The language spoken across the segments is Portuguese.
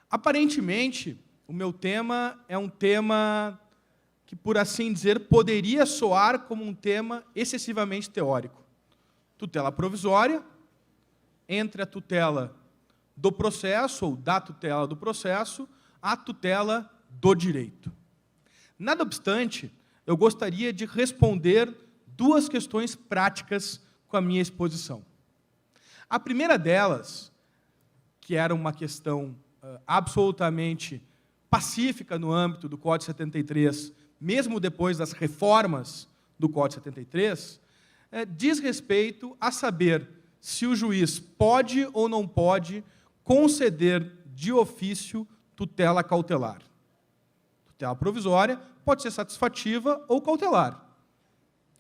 Aparentemente, o meu tema é um tema que, por assim dizer, poderia soar como um tema excessivamente teórico. Tutela provisória, entre a tutela do processo, ou da tutela do processo, a tutela do direito. Nada obstante, eu gostaria de responder duas questões práticas com a minha exposição. A primeira delas, que era uma questão absolutamente pacífica no âmbito do Código 73, mesmo depois das reformas do Código 73, diz respeito a saber se o juiz pode ou não pode conceder de ofício tutela cautelar. Tutela provisória pode ser satisfativa ou cautelar.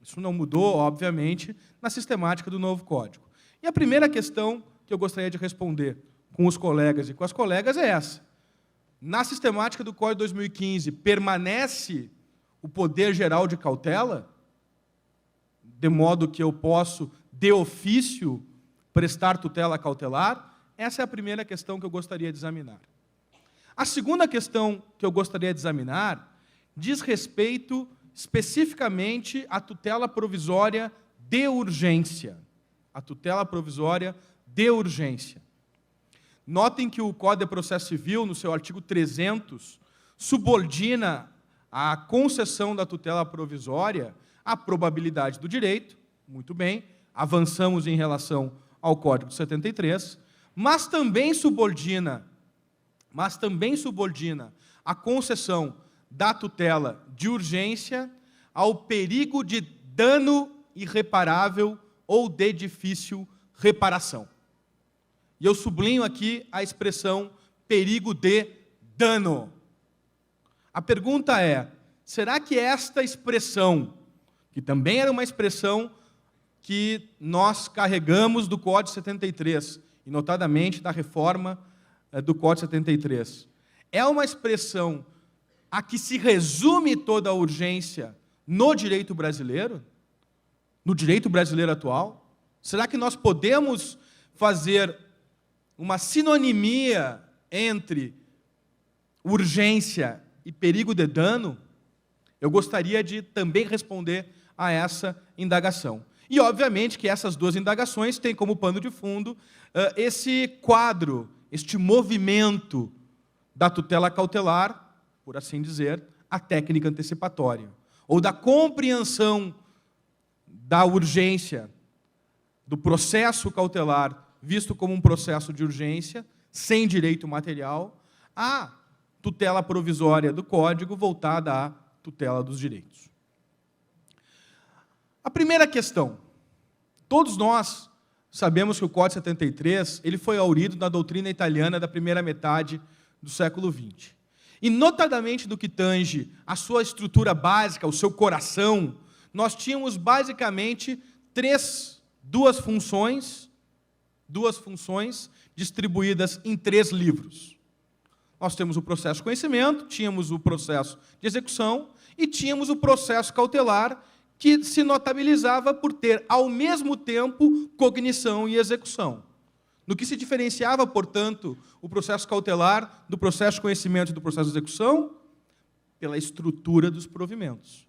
Isso não mudou, obviamente, na sistemática do novo Código. E a primeira questão que eu gostaria de responder com os colegas e com as colegas é essa. Na sistemática do Código de 2015, permanece o poder geral de cautela, de modo que eu posso, de ofício, prestar tutela cautelar? Essa é a primeira questão que eu gostaria de examinar. A segunda questão que eu gostaria de examinar diz respeito especificamente à tutela provisória de urgência. A tutela provisória de urgência. Notem que o Código de Processo Civil, no seu artigo 300, subordina a concessão da tutela provisória à probabilidade do direito. Muito bem, avançamos em relação ao Código de 73, mas também subordina a concessão da tutela de urgência ao perigo de dano irreparável ou de difícil reparação. E eu sublinho aqui a expressão perigo de dano. A pergunta é, será que esta expressão, que também era uma expressão que nós carregamos do Código 73, e notadamente da reforma do Código 73, é uma expressão a que se resume toda a urgência no direito brasileiro? No direito brasileiro atual? Será que nós podemos fazer uma sinonimia entre urgência e perigo de dano? Eu gostaria de também responder a essa indagação. E, obviamente, que essas duas indagações têm como pano de fundo esse quadro, este movimento da tutela cautelar, por assim dizer, a técnica antecipatória, ou da compreensão da urgência do processo cautelar visto como um processo de urgência, sem direito material, a tutela provisória do Código voltada à tutela dos direitos. A primeira questão. Todos nós sabemos que o Código 73 ele foi haurido na doutrina italiana da primeira metade do século XX. E, notadamente, do que tange a sua estrutura básica, o seu coração, nós tínhamos, basicamente, duas funções distribuídas em 3 livros. Nós temos o processo de conhecimento, tínhamos o processo de execução e tínhamos o processo cautelar, que se notabilizava por ter, ao mesmo tempo, cognição e execução. No que se diferenciava, portanto, o processo cautelar do processo de conhecimento e do processo de execução? Pela estrutura dos provimentos.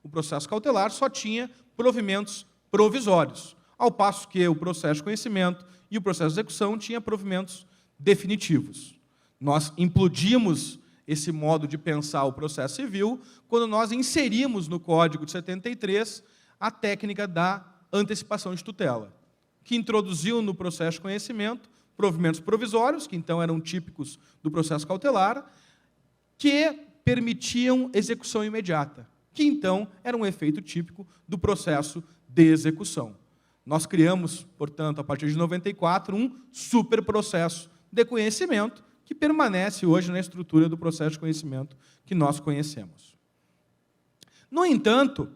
O processo cautelar só tinha provimentos provisórios, ao passo que o processo de conhecimento e o processo de execução tinha provimentos definitivos. Nós implodimos esse modo de pensar o processo civil quando nós inserimos no Código de 73 a técnica da antecipação de tutela, que introduziu no processo de conhecimento provimentos provisórios, que então eram típicos do processo cautelar, que permitiam execução imediata, que então era um efeito típico do processo de execução. Nós criamos, portanto, a partir de 94, um superprocesso de conhecimento que permanece hoje na estrutura do processo de conhecimento que nós conhecemos. No entanto,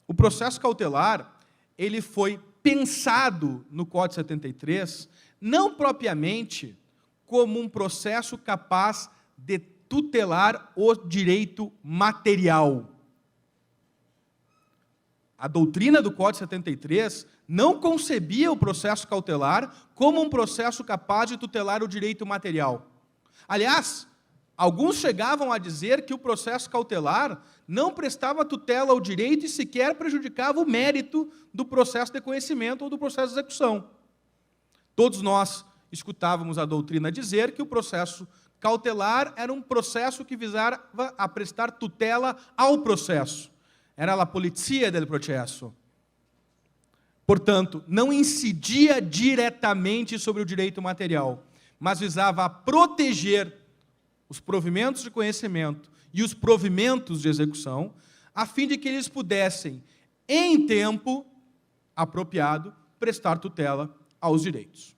o processo cautelar ele foi pensado no Código 73 não propriamente como um processo capaz de tutelar o direito material. A doutrina do Código 73 não concebia o processo cautelar como um processo capaz de tutelar o direito material. Aliás, alguns chegavam a dizer que o processo cautelar não prestava tutela ao direito e sequer prejudicava o mérito do processo de conhecimento ou do processo de execução. Todos nós escutávamos a doutrina dizer que o processo cautelar era um processo que visava a prestar tutela ao processo. Era a polizia del processo. Portanto, não incidia diretamente sobre o direito material, mas visava a proteger os provimentos de conhecimento e os provimentos de execução, a fim de que eles pudessem, em tempo apropriado, prestar tutela aos direitos.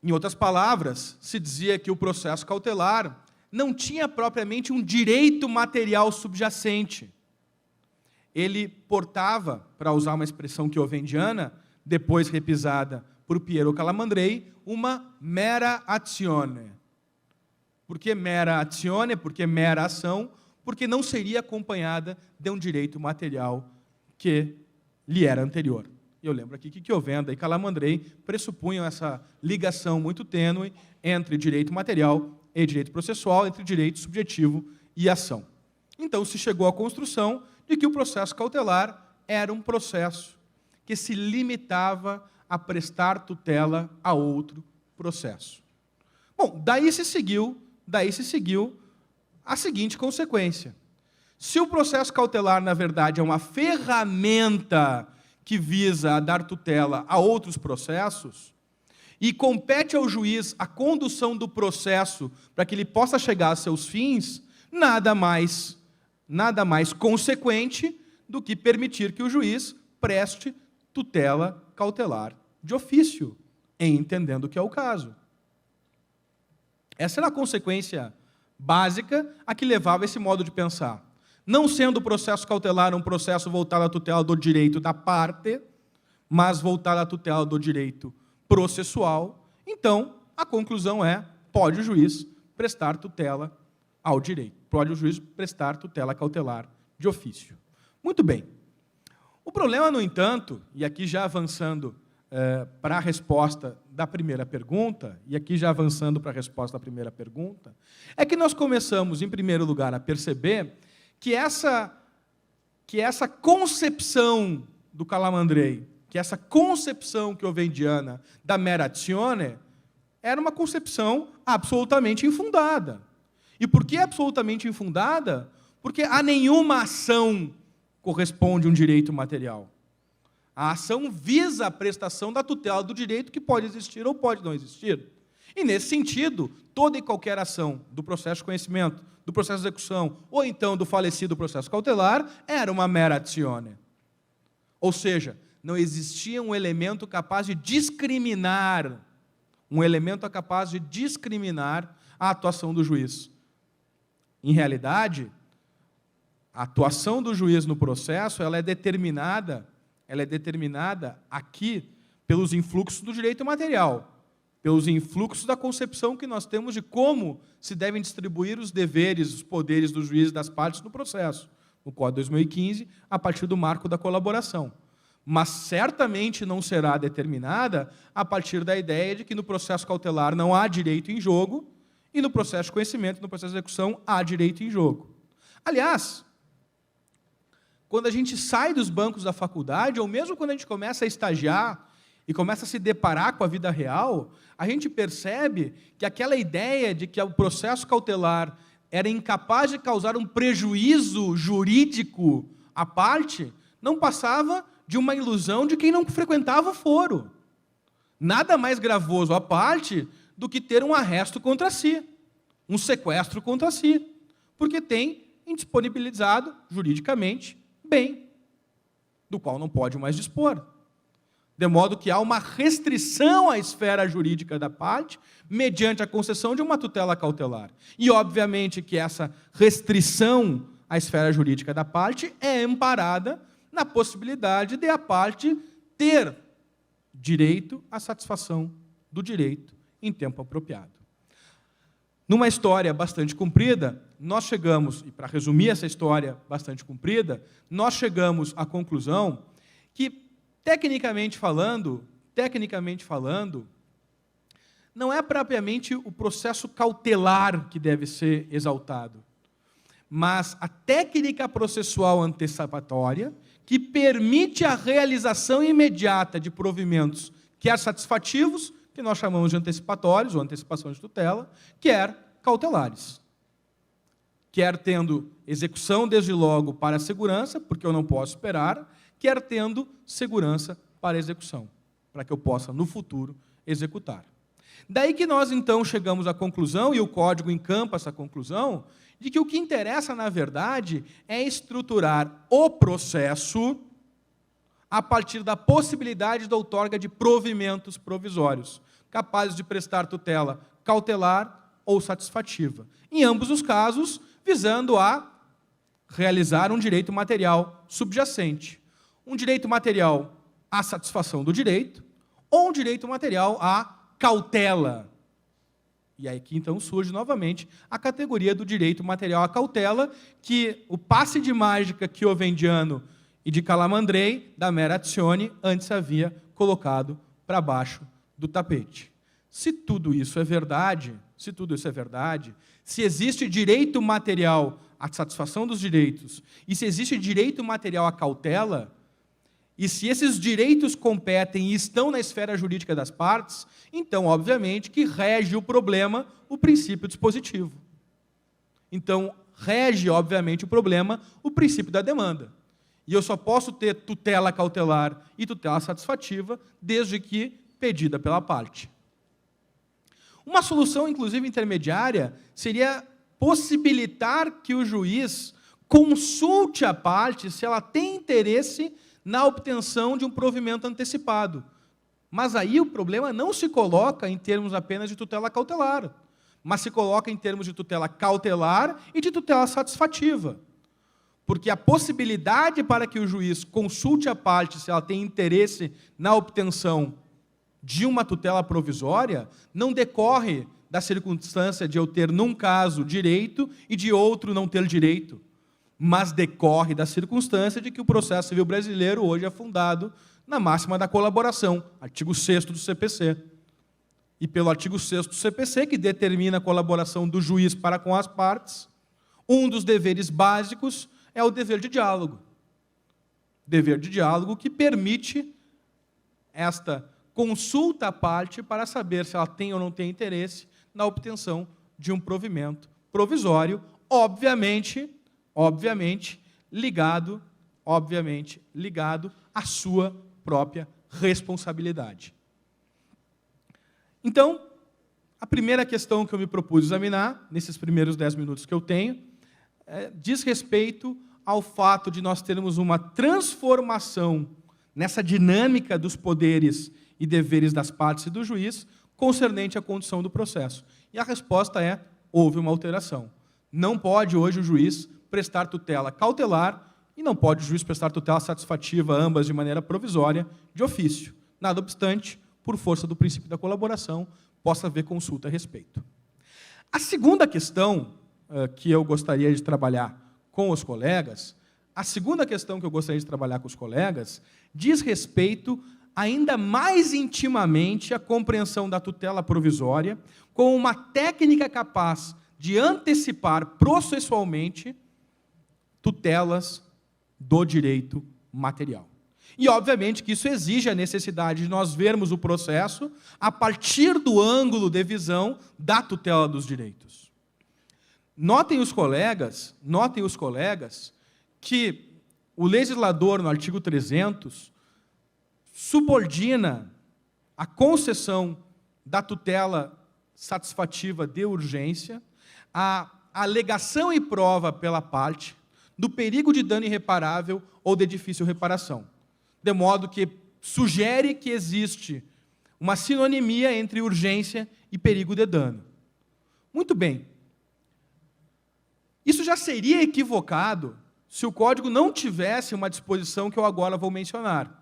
Em outras palavras, se dizia que o processo cautelar não tinha propriamente um direito material subjacente. Ele portava, para usar uma expressão quiovendiana, depois repisada por Piero Calamandrei, uma mera azione. Por que mera azione? Porque mera ação, porque não seria acompanhada de um direito material que lhe era anterior. E eu lembro aqui que Chiovenda e Calamandrei pressupunham essa ligação muito tênue entre direito material e direito processual, entre direito subjetivo e ação. Então se chegou à construção de que o processo cautelar era um processo que se limitava a prestar tutela a outro processo. Bom, daí se seguiu a seguinte consequência. Se o processo cautelar, na verdade, é uma ferramenta que visa a dar tutela a outros processos, e compete ao juiz a condução do processo para que ele possa chegar a seus fins, nada mais consequente do que permitir que o juiz preste tutela cautelar de ofício, em entendendo que é o caso. Essa era a consequência básica a que levava esse modo de pensar. Não sendo o processo cautelar um processo voltado à tutela do direito da parte, mas voltado à tutela do direito processual, então a conclusão é: pode o juiz prestar tutela ao direito, pode o juiz prestar tutela cautelar de ofício. Muito bem. O problema, no entanto, e aqui já avançando para a resposta da primeira pergunta, é que nós começamos, em primeiro lugar, a perceber que essa concepção do Calamandrei, que essa concepção quiovendiana da mera azione, era uma concepção absolutamente infundada. E por que absolutamente infundada? Porque a nenhuma ação corresponde um direito material. A ação visa a prestação da tutela do direito que pode existir ou pode não existir. E, nesse sentido, toda e qualquer ação do processo de conhecimento, do processo de execução, ou então do falecido processo cautelar, era uma mera azione. Ou seja, não existia um elemento capaz de discriminar, a atuação do juiz. Em realidade, a atuação do juiz no processo ela é determinada aqui pelos influxos do direito material, pelos influxos da concepção que nós temos de como se devem distribuir os deveres, os poderes dos juízes e das partes no processo, no Código de 2015, a partir do marco da colaboração. Mas certamente não será determinada a partir da ideia de que no processo cautelar não há direito em jogo e no processo de conhecimento, no processo de execução, há direito em jogo. Aliás, quando a gente sai dos bancos da faculdade, ou mesmo quando a gente começa a estagiar e começa a se deparar com a vida real, a gente percebe que aquela ideia de que o processo cautelar era incapaz de causar um prejuízo jurídico à parte, não passava de uma ilusão de quem não frequentava o foro. Nada mais gravoso à parte do que ter um arresto contra si, um sequestro contra si, porque tem indisponibilizado juridicamente bem, do qual não pode mais dispor. De modo que há uma restrição à esfera jurídica da parte, mediante a concessão de uma tutela cautelar. E, obviamente, que essa restrição à esfera jurídica da parte é amparada na possibilidade de a parte ter direito à satisfação do direito em tempo apropriado. Numa história bastante comprida, nós chegamos, e para resumir essa história bastante comprida, nós chegamos à conclusão que, tecnicamente falando, não é propriamente o processo cautelar que deve ser exaltado, mas a técnica processual antecipatória que permite a realização imediata de provimentos, quer satisfativos, que nós chamamos de antecipatórios, ou antecipação de tutela, quer cautelares. Quer tendo execução desde logo para a segurança, porque eu não posso esperar, quer tendo segurança para a execução, para que eu possa, no futuro, executar. Daí que nós, então, chegamos à conclusão, e o Código encampa essa conclusão, de que o que interessa, na verdade, é estruturar o processo a partir da possibilidade da outorga de provimentos provisórios, capazes de prestar tutela cautelar ou satisfativa. Em ambos os casos, visando a realizar um direito material subjacente. Um direito material à satisfação do direito, ou um direito material à cautela. E aí que então surge novamente a categoria do direito material à cautela, que o passe de mágica Chiovendiano e de Calamandrei, da Merezioni, antes havia colocado para baixo do tapete. Se tudo isso é verdade, se existe direito material à satisfação dos direitos, e se existe direito material à cautela, e se esses direitos competem e estão na esfera jurídica das partes, então, obviamente, que rege o problema o princípio dispositivo. Então, rege, obviamente, o problema o princípio da demanda. E eu só posso ter tutela cautelar e tutela satisfativa desde que pedida pela parte. Uma solução, inclusive intermediária, seria possibilitar que o juiz consulte a parte se ela tem interesse na obtenção de um provimento antecipado. Mas aí o problema não se coloca em termos apenas de tutela cautelar, mas se coloca em termos de tutela cautelar e de tutela satisfativa. Porque a possibilidade para que o juiz consulte a parte se ela tem interesse na obtenção de uma tutela provisória não decorre da circunstância de eu ter, num caso, direito e de outro não ter direito, mas decorre da circunstância de que o processo civil brasileiro hoje é fundado na máxima da colaboração, artigo 6º do CPC. E pelo artigo 6º do CPC, que determina a colaboração do juiz para com as partes, um dos deveres básicos é o dever de diálogo. Dever de diálogo que permite esta consulta à parte para saber se ela tem ou não tem interesse na obtenção de um provimento provisório, obviamente ligado à sua própria responsabilidade. Então, a primeira questão que eu me propus examinar, nesses primeiros 10 minutos que eu tenho, diz respeito ao fato de nós termos uma transformação nessa dinâmica dos poderes e deveres das partes e do juiz, concernente à condução do processo. E a resposta é: houve uma alteração. Não pode hoje o juiz prestar tutela cautelar e não pode o juiz prestar tutela satisfativa, ambas de maneira provisória, de ofício. Nada obstante, por força do princípio da colaboração, possa haver consulta a respeito. A segunda questão que eu gostaria de trabalhar com os colegas, diz respeito ainda mais intimamente à compreensão da tutela provisória como uma técnica capaz de antecipar processualmente tutelas do direito material. E, obviamente, que isso exige a necessidade de nós vermos o processo a partir do ângulo de visão da tutela dos direitos. Notem os colegas que o legislador, no artigo 300, subordina a concessão da tutela satisfativa de urgência à alegação e prova pela parte do perigo de dano irreparável ou de difícil reparação, de modo que sugere que existe uma sinonimia entre urgência e perigo de dano. Muito bem. Isso já seria equivocado se o Código não tivesse uma disposição que eu agora vou mencionar.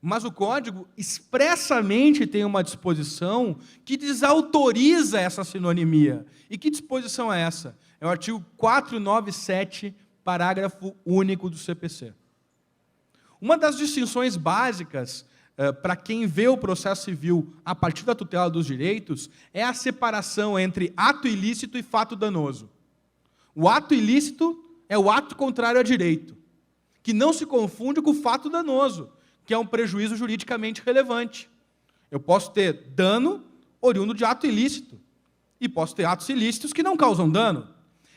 Mas o Código expressamente tem uma disposição que desautoriza essa sinonimia. E que disposição é essa? É o artigo 497, parágrafo único do CPC. Uma das distinções básicas para quem vê o processo civil a partir da tutela dos direitos, é a separação entre ato ilícito e fato danoso. O ato ilícito é o ato contrário a direito, que não se confunde com o fato danoso, que é um prejuízo juridicamente relevante. Eu posso ter dano oriundo de ato ilícito, e posso ter atos ilícitos que não causam dano.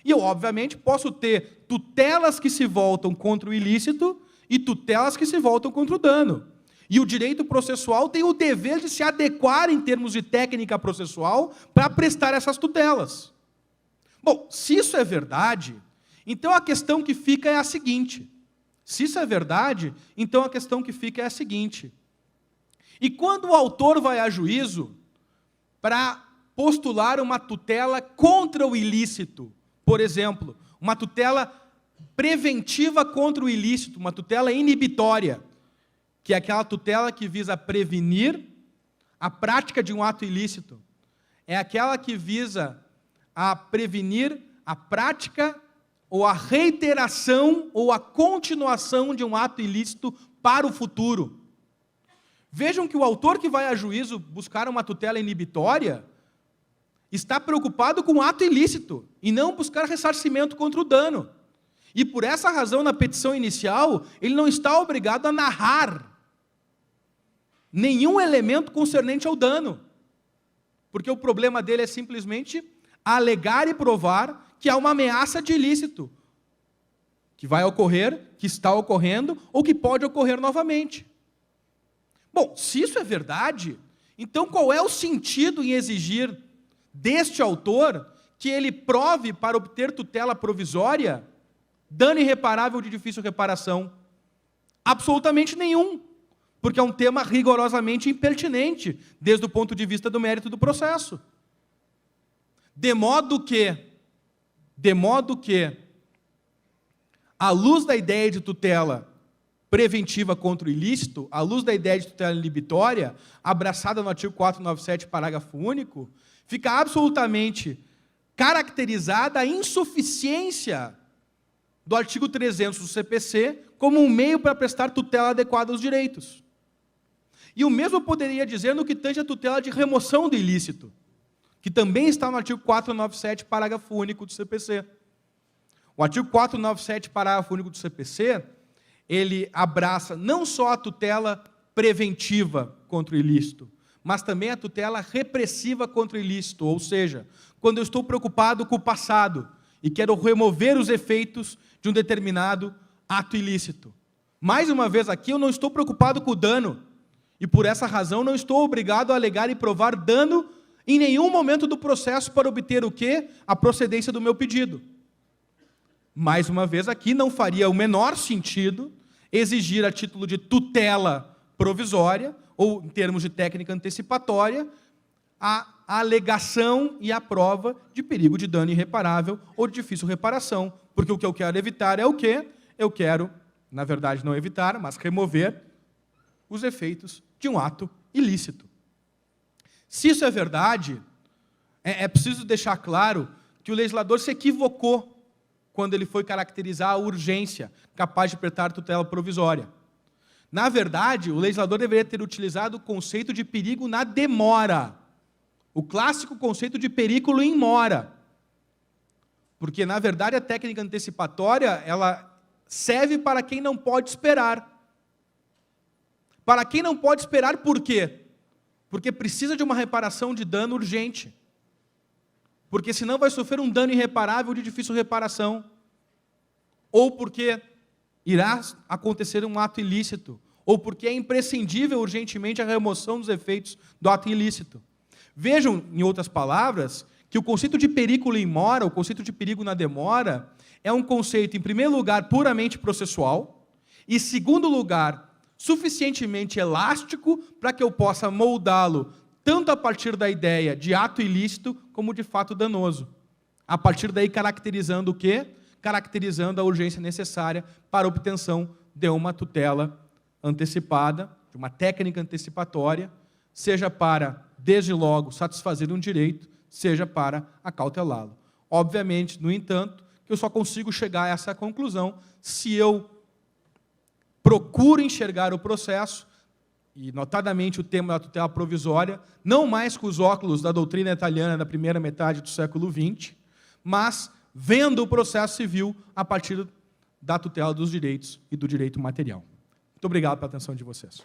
E eu, obviamente, posso ter tutelas que se voltam contra o ilícito e tutelas que se voltam contra o dano. E o direito processual tem o dever de se adequar em termos de técnica processual para prestar essas tutelas. Bom, se isso é verdade, então a questão que fica é a seguinte. Se isso é verdade, então a questão que fica é a seguinte. E quando o autor vai a juízo para postular uma tutela contra o ilícito, por exemplo, uma tutela preventiva contra o ilícito, uma tutela inibitória, que é aquela tutela que visa prevenir a prática de um ato ilícito. É aquela que visa a prevenir a prática ou a reiteração ou a continuação de um ato ilícito para o futuro. Vejam que o autor que vai a juízo buscar uma tutela inibitória está preocupado com o ato ilícito e não buscar ressarcimento contra o dano. E por essa razão, na petição inicial, ele não está obrigado a narrar nenhum elemento concernente ao dano, porque o problema dele é simplesmente alegar e provar que há uma ameaça de ilícito, que vai ocorrer, que está ocorrendo, ou que pode ocorrer novamente. Bom, se isso é verdade, então qual é o sentido em exigir deste autor que ele prove para obter tutela provisória dano irreparável de difícil reparação? Absolutamente nenhum, porque é um tema rigorosamente impertinente desde o ponto de vista do mérito do processo. De modo que, à luz da ideia de tutela preventiva contra o ilícito, à luz da ideia de tutela inibitória, abraçada no artigo 497, parágrafo único, fica absolutamente caracterizada a insuficiência do artigo 300 do CPC como um meio para prestar tutela adequada aos direitos. E o mesmo poderia dizer no que tange a tutela de remoção do ilícito, que também está no artigo 497, parágrafo único do CPC. O artigo 497, parágrafo único do CPC, ele abraça não só a tutela preventiva contra o ilícito, mas também a tutela repressiva contra o ilícito, ou seja, quando eu estou preocupado com o passado e quero remover os efeitos de um determinado ato ilícito. Mais uma vez aqui, eu não estou preocupado com o dano, e por essa razão não estou obrigado a alegar e provar dano em nenhum momento do processo para obter o quê? A procedência do meu pedido. Mais uma vez aqui, não faria o menor sentido exigir a título de tutela provisória, ou em termos de técnica antecipatória, a alegação e a prova de perigo de dano irreparável ou de difícil reparação, porque o que eu quero evitar é o quê? Eu quero, na verdade, não evitar, mas remover os efeitos de um ato ilícito. Se isso é verdade, é preciso deixar claro que o legislador se equivocou quando ele foi caracterizar a urgência capaz de prestar tutela provisória. Na verdade, o legislador deveria ter utilizado o conceito de perigo na demora, o clássico conceito de perículo in mora, porque, na verdade, a técnica antecipatória ela serve para quem não pode esperar. Para quem não pode esperar, por quê? Porque precisa de uma reparação de dano urgente. Porque senão vai sofrer um dano irreparável de difícil reparação. Ou porque irá acontecer um ato ilícito. Ou porque é imprescindível urgentemente a remoção dos efeitos do ato ilícito. Vejam, em outras palavras, que o conceito de perículo in mora, o conceito de perigo na demora, é um conceito, em primeiro lugar, puramente processual, e, em segundo lugar, suficientemente elástico para que eu possa moldá-lo tanto a partir da ideia de ato ilícito como de fato danoso. A partir daí, caracterizando o quê? Caracterizando a urgência necessária para a obtenção de uma tutela antecipada, de uma técnica antecipatória, seja para, desde logo, satisfazer um direito, seja para acautelá-lo. Obviamente, no entanto, que eu só consigo chegar a essa conclusão se eu procuro enxergar o processo e notadamente o tema da tutela provisória, não mais com os óculos da doutrina italiana da primeira metade do século XX, mas vendo o processo civil a partir da tutela dos direitos e do direito material. Muito obrigado pela atenção de vocês.